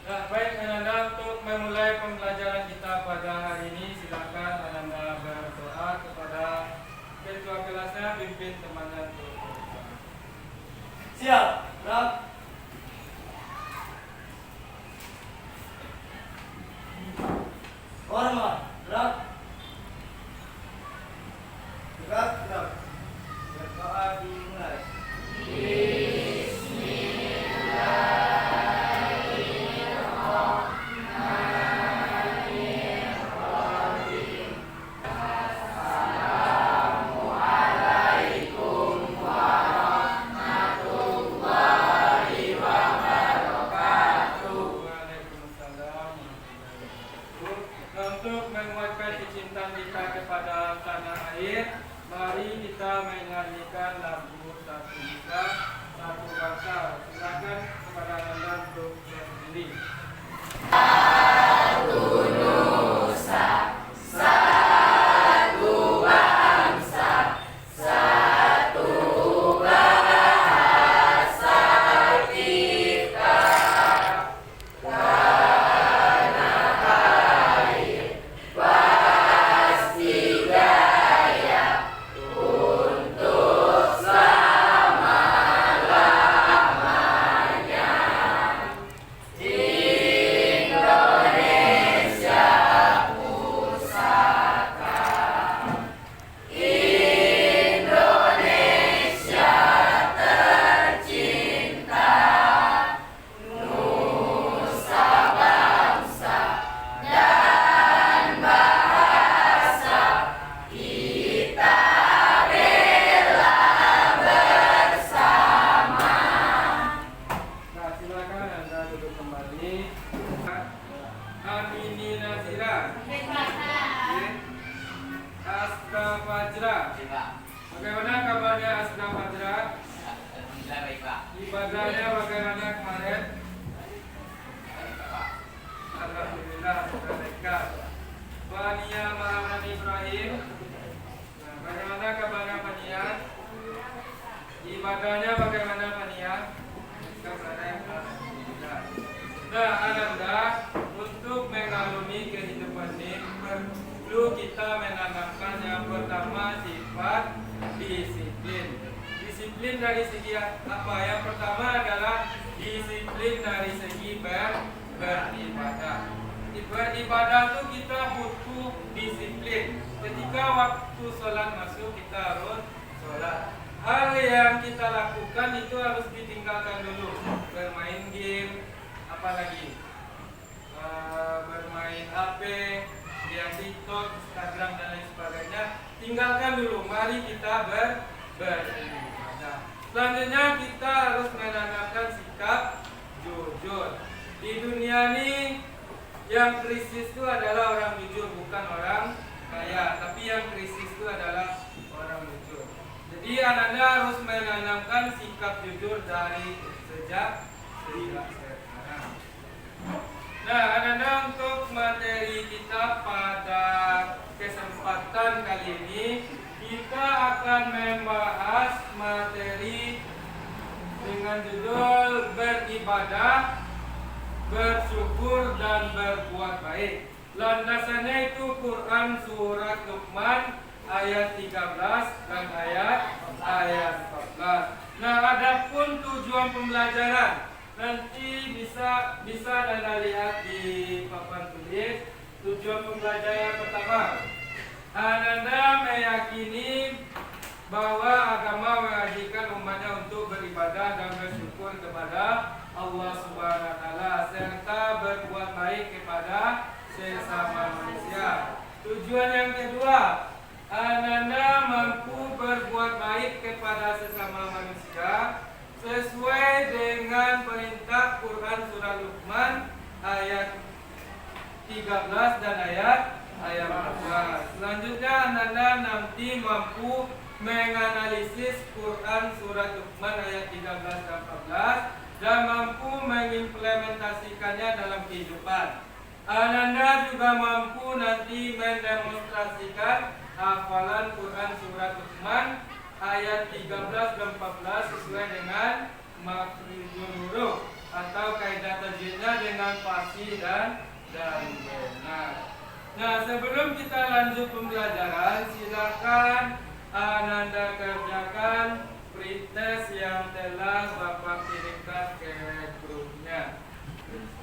Nah, baik Ananda, untuk memulai pembelajaran kita pada hari ini, silakan Ananda berdoa kepada ketua kelasnya, pimpin temannya untuk berdoa. Siap, gerak. Hormat, gerak. Gerak, gerak. Berdoa dimulai. Waalaikumsalam. Nah, untuk menguatkan kecintaan kita kepada tanah air, mari kita menyanyikan lagu Satu Nusa, Satu Bangsa. Silakan kepada Ananda untuk berdiri. Nah, silakan Anda duduk kembali. Amini Nazira. Asda Fajra. Bagaimana kabarnya Asda Fajra? Alhamdulillah baik Pak. Ibadahnya bagaimana kemarin? Baik Pak. Alhamdulillah sudah dekat. Fania Mahaman Ibrahim. Nah, bagaimana kabarnya Fania? Ibadahnya bagaimana Fania? Kemarin alhamdulillah. Nah, Ananda, untuk mengarungi kehidupan ini perlu kita menanamkan yang pertama sifat disiplin. Disiplin dari segi apa? Yang pertama adalah disiplin dari segi beribadah. Beribadah itu kita butuh disiplin. Ketika waktu sholat masuk, kita harus sholat. Hal yang kita lakukan itu harus ditinggalkan dulu. Bermain game, apalagi bermain HP, lihat TikTok, Instagram dan lain sebagainya. Tinggalkan dulu. Mari kita beribadah. Selanjutnya kita harus menanamkan sikap jujur. Di dunia ini yang krisis itu adalah orang jujur, bukan orang kaya. Tapi yang krisis itu adalah orang jujur. Jadi Ananda harus menanamkan sikap jujur dari sejak sekarang. Nah, Ananda, untuk materi kita pada kesempatan kali ini, kita akan membahas materi dengan judul beribadah, bersyukur dan berbuat baik. Landasannya itu Quran surat Luqman ayat 13 dan ayat 14. Nah, adapun tujuan pembelajaran nanti bisa Anda lihat di papan tulis. Tujuan pembelajaran pertama, Ananda meyakini bahwa agama mewajibkan umatnya untuk beribadah dan bersyukur kepada Allah Subhanahu wa taala serta berbuat baik kepada sesama manusia. Tujuan yang kedua, Ananda mampu berbuat baik kepada sesama manusia sesuai dengan perintah Quran surah Luqman ayat 13 dan ayat 14. Selanjutnya Ananda nanti mampu menganalisis Quran surat Luqman ayat 13 dan 14 dan mampu mengimplementasikannya dalam kehidupan. Ananda juga mampu nanti mendemonstrasikan hafalan Quran surat Luqman ayat 13 dan 14 sesuai dengan makhrajul huruf atau kaidah tajwidnya kita dengan fasih dan benar. Nah, sebelum kita lanjut pembelajaran, silakan Ananda kerjakan pretest yang telah Bapak kirimkan ke grupnya.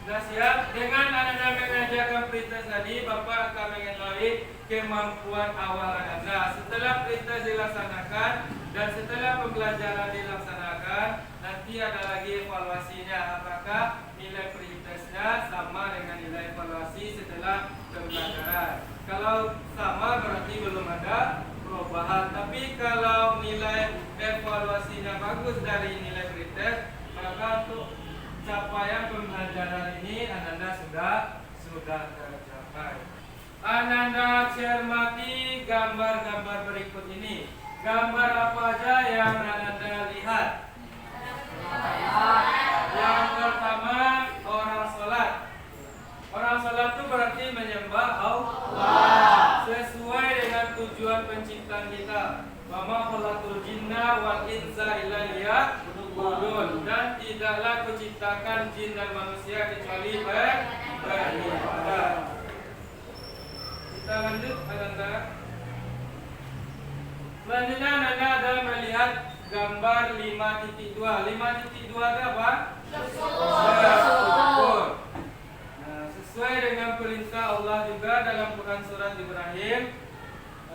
Sudah siap? Dengan Ananda mengerjakan pretest tadi, Bapak akan mengetahui kemampuan awal Ananda. Setelah pretest dilaksanakan dan setelah pembelajaran dilaksanakan, nanti ada lagi evaluasinya. Apakah nilai pretestnya sama dengan nilai evaluasi setelah pembelajaran? Kalau sama berarti belum ada perubahan. Tapi kalau nilai evaluasinya bagus dari nilai pretest, maka untuk capaian pembelajaran ini Ananda sudah tercapai. Ananda cermati gambar-gambar berikut ini. Gambar apa aja yang Ananda lihat? Yang pertama, orang sholat. Orang sholat itu berarti menyembah Allah sesuai dengan tujuan penciptaan kita. Wa ma khalaqtul jinna wal insa illa liya'budun, dan tidaklah kuciptakan jin dan manusia kecuali beribadah. Kita lanjut Ananda. Selanjutnya Ananda ada melihat gambar 5.2. 5.2 itu apa? Syukur. Nah, sesuai dengan perintah Allah juga dalam Quran surat Ibrahim,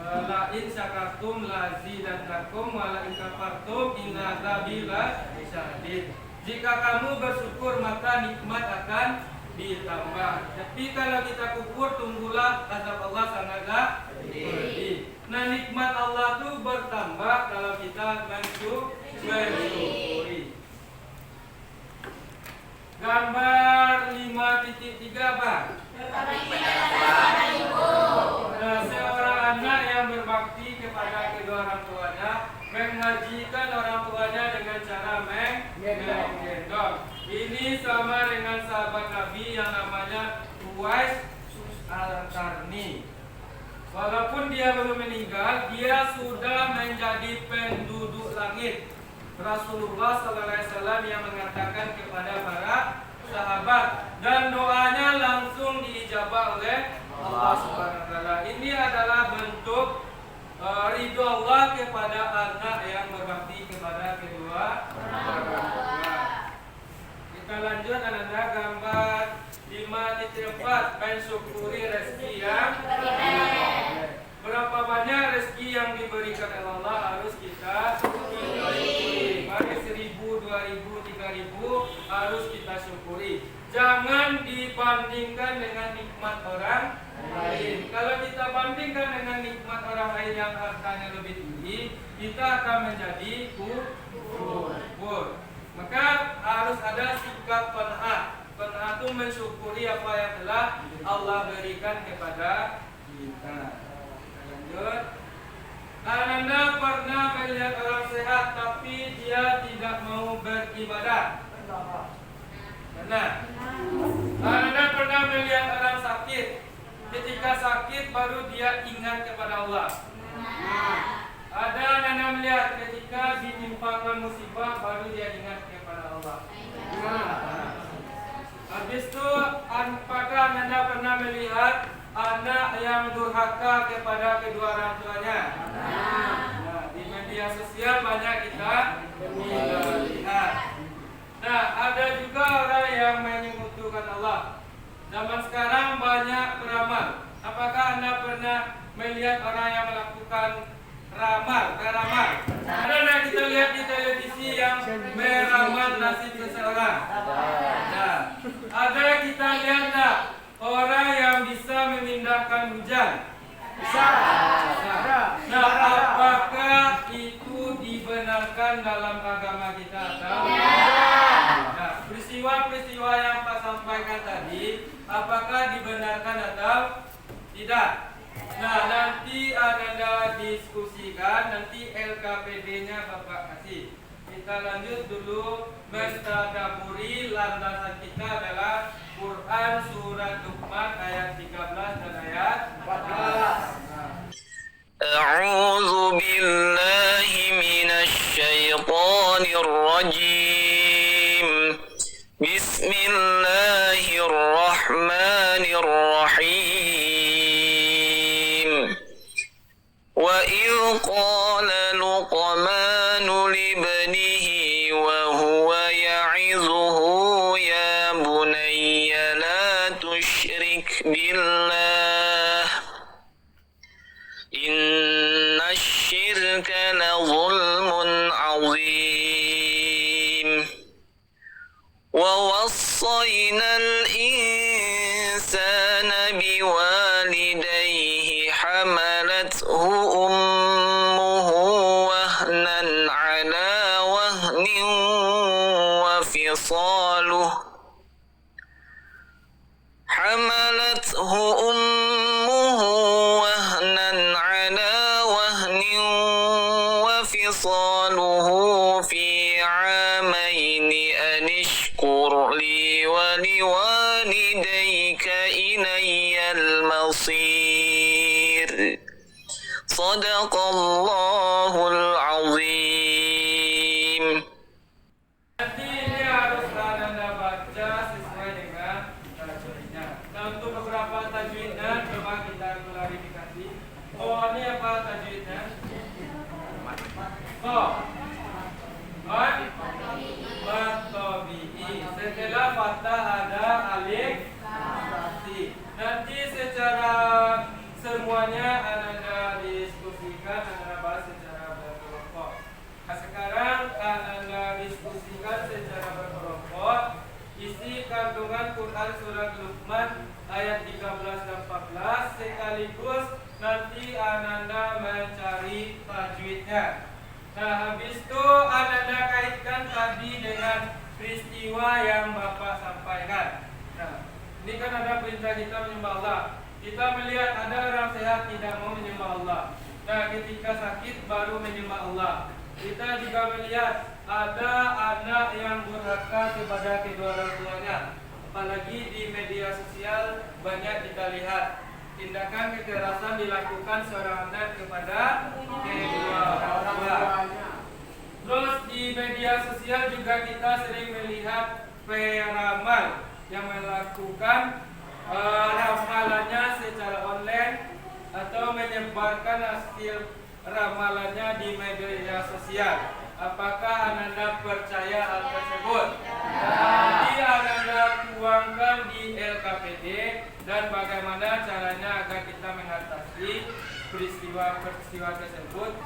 la in syakartum lazidannakum wa la in kafartum inna adzabi lasyadid. Jika kamu bersyukur maka nikmat akan ditambah. Tapi kalau kita kufur, tunggulah azab Allah sangatlah pedih. Nah, nikmat Allah itu bertambah kalau kita mensyukuri. Gambar 5.3 apa? Nah, seorang anak yang berbakti kepada kedua orang tuanya, menghajikan orang tuanya dengan cara menggendong. Ini sama dengan sahabat Nabi yang namanya Uwais Al-Qarni. Walaupun dia belum meninggal, dia sudah menjadi penduduk langit. Rasulullah SAW yang mengatakan kepada para sahabat, dan doanya langsung diijabah oleh Allah Subhanahu wa taala. Ini adalah bentuk ridho Allah kepada anak yang berbakti kepada kedua orang tua. Kita lanjut Ananda, gambar 5.4, mensyukuri rezeki yang diberikan. Berapa banyak rezeki yang diberikan oleh Allah harus kita syukuri. Baik 1.000, 2.000, 3.000 harus kita syukuri. Jangan dibandingkan dengan nikmat orang lain. Kalau kita bandingkan dengan nikmat orang lain yang harganya lebih tinggi, kita akan menjadi kufur. Maka harus ada sikap qanaah. Qanaah itu mensyukuri apa yang telah Allah berikan kepada kita. Lanjut. Ananda pernah melihat orang sehat tapi dia tidak mau beribadah. Benar. Ananda pernah melihat orang sakit. Ketika sakit baru dia ingat kepada Allah. Ada Ananda melihat ketika ditimpakan musibah baru dia ingat kepada Allah. Habis itu, apakah Ananda pernah melihat anak yang durhaka kepada kedua orang tuanya? Nah, di media sosial banyak kita lihat. Nah, ada juga orang yang menyekutukan Allah. Zaman sekarang banyak peramal. Apakah Anda pernah melihat orang yang melakukan meramal? Ada kita lihat di televisi yang meramal nasib seseorang. Nah, ada kita lihat tak orang yang bisa memindahkan hujan? Bisa. Nah, apakah itu dibenarkan dalam agama kita atau? Nah, peristiwa-peristiwa yang Pak sampaikan tadi, apakah dibenarkan atau tidak? Nah, nanti Anda diskusikan, nanti LKPD-nya Bapak kasih. Kita lanjut dulu mentadaburi. Landasan kita adalah Quran surat Luqman ayat 13 dan ayat 14. أعوذ بالله من الشيطان الرجيم بسم الله تشرك بالله إن الشرك لظلم عظيم ووصينا الإنسان بوالديه حملته أمه وهنا على وهن وفصاله في عامين أن اشكر لي ولوالديك إلي المصير صدق الله العظيم. Nanti ini harus Anda baca sesuai dengan tajwidnya. Nah, untuk beberapa tajwidnya coba kita klarifikasi. Oh, ini apa tajwidnya? Oh, Matobi'i. Setelah fathah ada alif mati. Nanti secara semuanya Anda diskusikan, Anda bahas secara berkelompok. Nah, sekarang Anda diskusikan secara berkelompok isi kandungan Quran Surat Luqman ayat 13 dan 14 sekaligus nanti Anda mencari tajwidnya. Nah, habis itu Anda kaitkan tadi dengan peristiwa yang Bapak sampaikan. Nah, ini kan ada perintah kita menyembah Allah. Kita melihat ada orang sehat tidak mau menyembah Allah. Nah, ketika sakit baru menyembah Allah. Kita juga melihat ada anak yang durhaka kepada kedua orang tuanya. Apalagi di media sosial banyak kita lihat tindakan kekerasan dilakukan seorang anak kepada kedua orang tua. Terus di media sosial juga kita sering melihat peramal yang melakukan ramalannya secara online atau menyebarkan hasil ramalannya di media sosial. Apakah Anda percaya hal tersebut? Nanti Anda tuangkan di LKPD dan bagaimana caranya agar kita mengatasi peristiwa tersebut.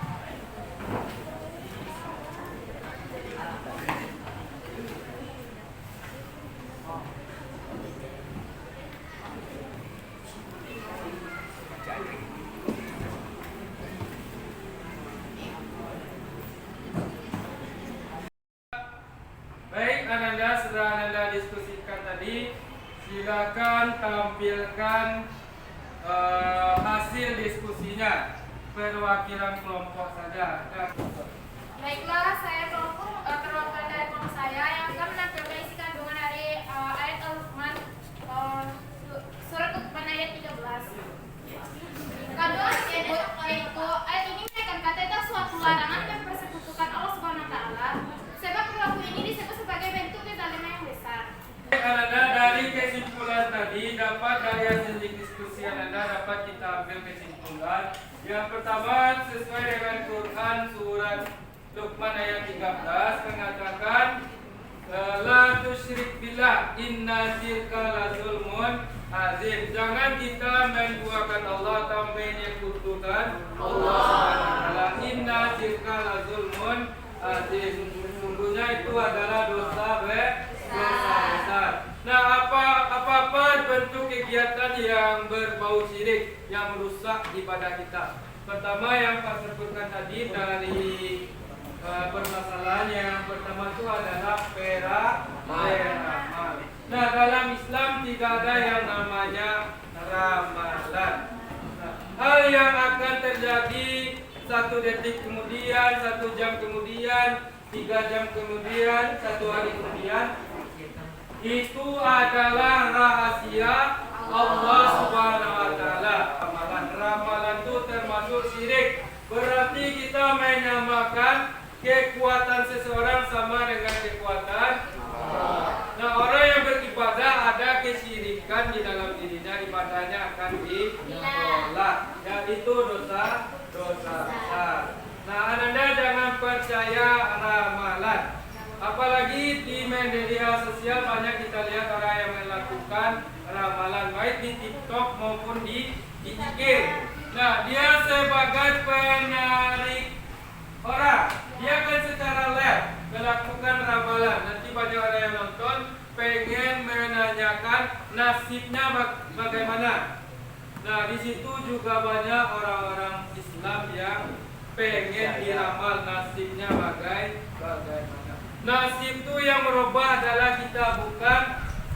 Baik, Ananda, setelah Ananda diskusikan tadi, silakan tampilkan hasil diskusinya. Perwakilan kelompok saja. Baiklah, saya perwakilan dari kelompok saya yang akan menampilkan isi kandungan dari ayat Al-Luqman surat Luqman ayat 13. Kandungan tersebut yaitu ayat ini menekan kata itu suatu larangan dan persekutukan Allah Subhanahu wa taala. Sebab perilaku ini disebut sebagai bentuk kezaliman yang besar. Anda dari kesimpulan tadi dapat dari hasil diskusi Anda dapat kita ambil kesimpulan. Yang pertama sesuai dengan Quran surat Luqman ayat 13 mengatakan la tusyrik billah inna syirka la zulmun azim. Jangan kita menduakan Allah atau menyekutukan Allah Subhanahu wa taala. Inna syirka la zulmun azim. Sesungguhnya itu adalah dosa besar. Nah, apa bentuk kegiatan yang berbau syirik yang merusak ibadah kita? Pertama yang Pak sebutkan tadi dari permasalahan yang pertama itu adalah peramal. Nah, dalam Islam tidak ada yang namanya ramalan. Nah, hal yang akan terjadi 1 detik kemudian, 1 jam kemudian, 3 jam kemudian, 1 hari kemudian, itu adalah rahasia Allah Subhanahu wa taala. Ramalan itu termasuk syirik. Berarti kita menyamakan kekuatan seseorang sama dengan kekuatan Allah. Nah, orang yang beribadah ada kesyirikan di dalam dirinya, ibadahnya akan ditolak. Ya, itu dosa besar. Nah, Anda jangan percaya ramalan. Apalagi di media sosial banyak kita lihat orang yang melakukan ramalan baik di TV maupun di IG. Nah, dia sebagai penarik orang. Dia akan secara live melakukan ramalan. Nanti banyak orang yang nonton pengen menanyakan nasibnya bagaimana. Nah, di situ juga banyak orang-orang Islam yang pengen diramal nasibnya bagaimana. Nasib itu yang merubah adalah kita, bukan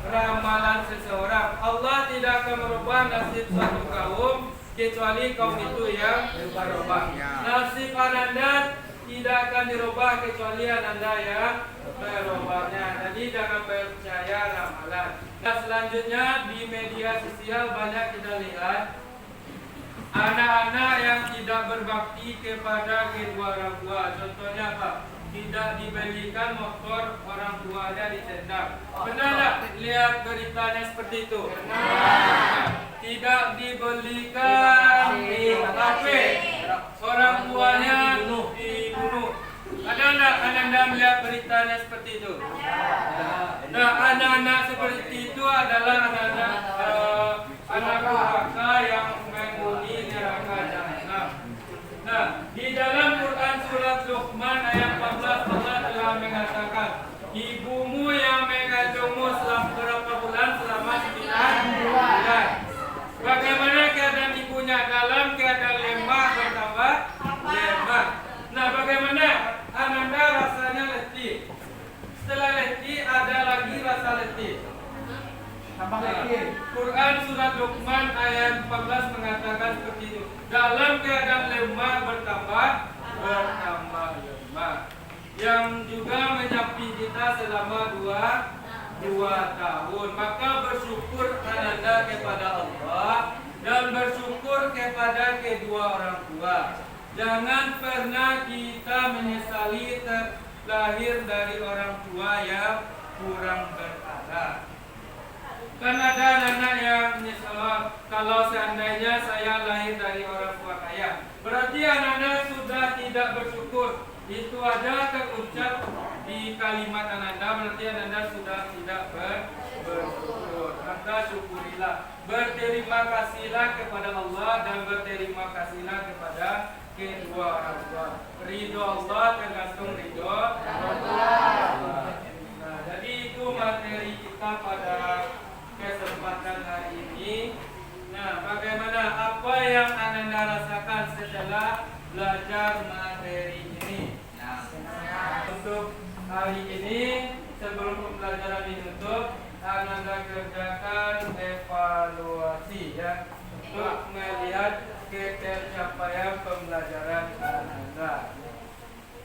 ramalan seseorang. Allah tidak akan merubah nasib suatu kaum kecuali kaum itu yang berubah. Nasib Ananda tidak akan dirubah kecuali Ananda yang merubahnya. Jadi jangan percaya ramalan. Nah, selanjutnya di media sosial banyak kita lihat anak-anak yang tidak berbakti kepada kedua orang tua. Contohnya apa? Tidak dibelikan motor, orang tuanya ditendang. Benar tak lihat beritanya seperti itu? Benar. Tidak dibelikan HP, orang tuanya dibunuh. Ada tak Anda melihat beritanya seperti itu? Nah, anak-anak seperti itu adalah anak-anak anak durhaka yang menghuni neraka jahanam. Nah, di dalam Quran surat Luqman ayat 14 Allah telah mengatakan, ibumu yang mengandungmu selama berapa bulan? Selama 9 bulan. Bagaimana keadaan ibunya? Dalam keadaan lemah bertambah lemah. Nah, bagaimana Ananda rasanya letih? Setelah letih ada lagi rasa letih. Quran surat Luqman ayat 14 mengatakan seperti itu. Dalam keadaan lemah bertambah lemah. Yang juga menyapi kita selama 2 tahun. Maka bersyukur Ananda kepada Allah dan bersyukur kepada kedua orang tua. Jangan pernah kita menyesali terlahir dari orang tua yang kurang beradab. Kan ada anak yang menyesal kalau seandainya saya lahir dari orang tua kaya. Berarti anak-anak sudah tidak bersyukur. Itu ada terucap di kalimat Ananda, berarti Ananda sudah tidak bersyukur. Maka syukurilah. Berterima kasihlah kepada Allah dan berterima kasihlah kepada kedua orang tua. Ridho Allah tergantung ridho Allah. Nah, jadi itu materi kita pada kesempatan hari ini. Nah, bagaimana apa yang Ananda rasakan setelah belajar materi ini? Untuk hari ini, sebelum pembelajaran ditutup, Ananda kerjakan evaluasi ya, untuk melihat tercapaian pembelajaran Ananda.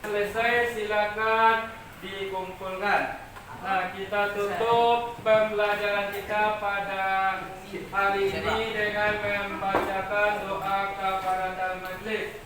Selesai, silakan dikumpulkan. Nah, kita tutup pembelajaran kita pada hari ini dengan membacakan doa kafaratul majlis.